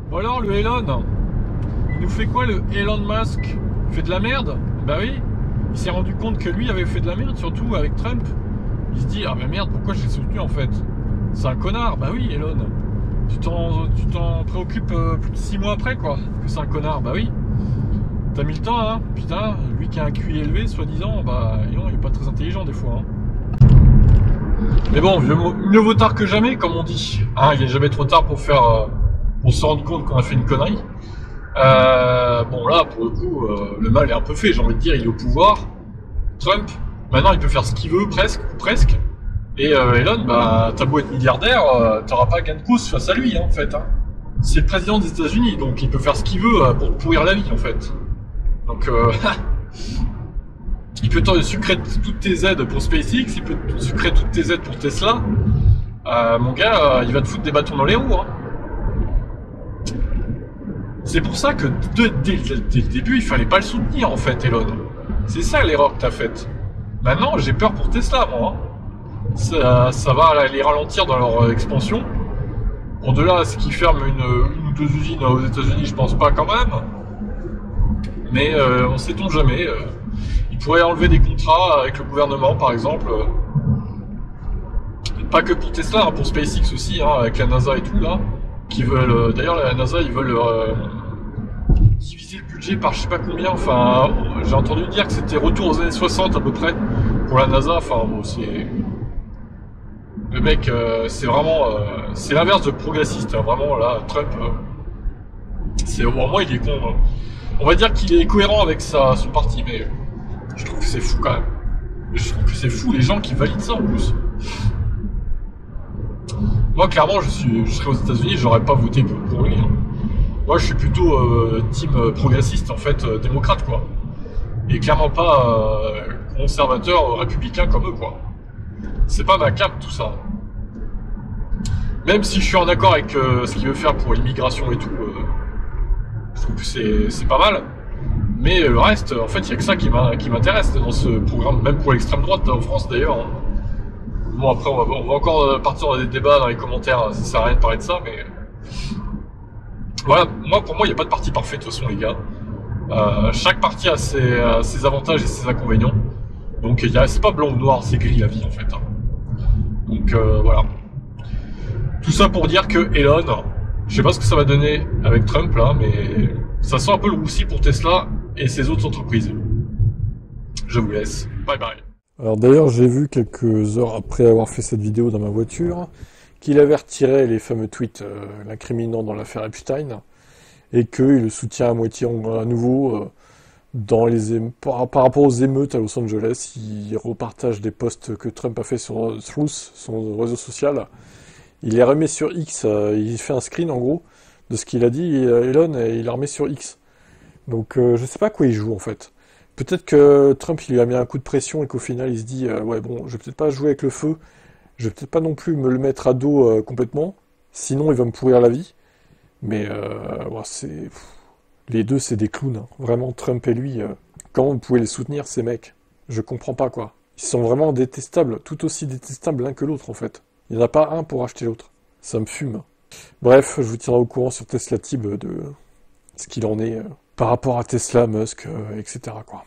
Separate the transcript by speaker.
Speaker 1: Bon alors, le Elon, il nous fait quoi le Elon Musk? Il fait de la merde? Bah oui, il s'est rendu compte que lui avait fait de la merde, surtout avec Trump. Il se dit, ah bah merde, pourquoi je l'ai soutenu en fait? C'est un connard. Bah oui, Elon, tu t'en préoccupes plus de 6 mois après, quoi, que c'est un connard. Bah oui, t'as mis le temps, hein. Putain, lui qui a un QI élevé, soi-disant, bah non, il est pas très intelligent des fois, hein. Mais bon, mieux vaut tard que jamais, comme on dit. Hein, il n'est jamais trop tard pour pour se rendre compte qu'on a fait une connerie. Bon là, pour le coup, le mal est un peu fait, j'ai envie de dire, il est au pouvoir. Trump, maintenant il peut faire ce qu'il veut, presque, ou presque. Et Elon, bah, t'as beau être milliardaire, t'auras pas gain de cause face à lui, hein, en fait. Hein. C'est le président des États-Unis, donc il peut faire ce qu'il veut pour te pourrir la vie, en fait. Donc, il peut te sucrer toutes tes aides pour SpaceX, il peut te sucrer toutes tes aides pour Tesla. Mon gars, il va te foutre des bâtons dans les roues, hein. C'est pour ça que dès le début, il fallait pas le soutenir en fait, Elon. C'est ça l'erreur que t'as faite. Maintenant, j'ai peur pour Tesla, moi. Hein. Ça va les ralentir dans leur expansion. Bon, de là à ce qu'ils ferment une ou deux usines aux États-Unis, je pense pas quand même. Mais on sait-on jamais. Ils pourraient enlever des contrats avec le gouvernement, par exemple. Pas que pour Tesla, hein, pour SpaceX aussi, hein, avec la NASA et tout là. Qui veulent, d'ailleurs la NASA, ils veulent diviser le budget par je sais pas combien, enfin j'ai entendu dire que c'était retour aux années 60 à peu près pour la NASA, enfin bon c'est... Le mec c'est vraiment... c'est l'inverse de progressiste, hein, vraiment là, Trump, c'est au moins il est con, hein. On va dire qu'il est cohérent avec son parti, mais je trouve que c'est fou quand même. Je trouve que c'est fou les gens qui valident ça en plus. Moi clairement je serais aux États-Unis, j'aurais pas voté pour lui, hein. Moi, je suis plutôt team progressiste, en fait, démocrate, quoi. Et clairement pas conservateur, républicain comme eux, quoi. C'est pas ma cape, tout ça. Même si je suis en accord avec ce qu'il veut faire pour l'immigration et tout, je trouve que c'est pas mal. Mais le reste, en fait, il y a que ça qui m'intéresse dans ce programme, même pour l'extrême droite, en France, d'ailleurs. Hein. Bon, après, on va encore partir dans des débats, dans les commentaires, ça sert à rien de parler de ça, mais... Voilà, pour moi, il n'y a pas de parti parfait, de toute façon, les gars. Chaque parti a ses avantages et ses inconvénients. Donc, c'est pas blanc ou noir, c'est gris la vie, en fait. Hein. Donc, voilà. Tout ça pour dire que Elon, je sais pas ce que ça va donner avec Trump, là, mais ça sent un peu le roussi pour Tesla et ses autres entreprises. Je vous laisse. Bye bye.
Speaker 2: Alors d'ailleurs, j'ai vu quelques heures après avoir fait cette vidéo dans ma voiture qu'il avait retiré les fameux tweets l'incriminant dans l'affaire Epstein et qu'il le soutient à moitié à nouveau par rapport aux émeutes à Los Angeles. Il repartage des posts que Trump a fait sur Truth, son réseau social. Il les remet sur X, il fait un screen en gros de ce qu'il a dit, Elon, et il la remet sur X. Donc je sais pas à quoi il joue en fait. Peut-être que Trump il lui a mis un coup de pression et qu'au final il se dit ouais bon, je vais peut-être pas jouer avec le feu. Je vais peut-être pas non plus me le mettre à dos complètement, sinon il va me pourrir la vie. Mais les deux, c'est des clowns. Hein. Vraiment, Trump et lui, comment vous pouvez les soutenir, ces mecs? Je comprends pas, quoi. Ils sont vraiment détestables, tout aussi détestables l'un que l'autre, en fait. Il n'y en a pas un pour acheter l'autre. Ça me fume. Bref, je vous tiendrai au courant sur Tesla Tib de ce qu'il en est par rapport à Tesla, Musk, etc., quoi.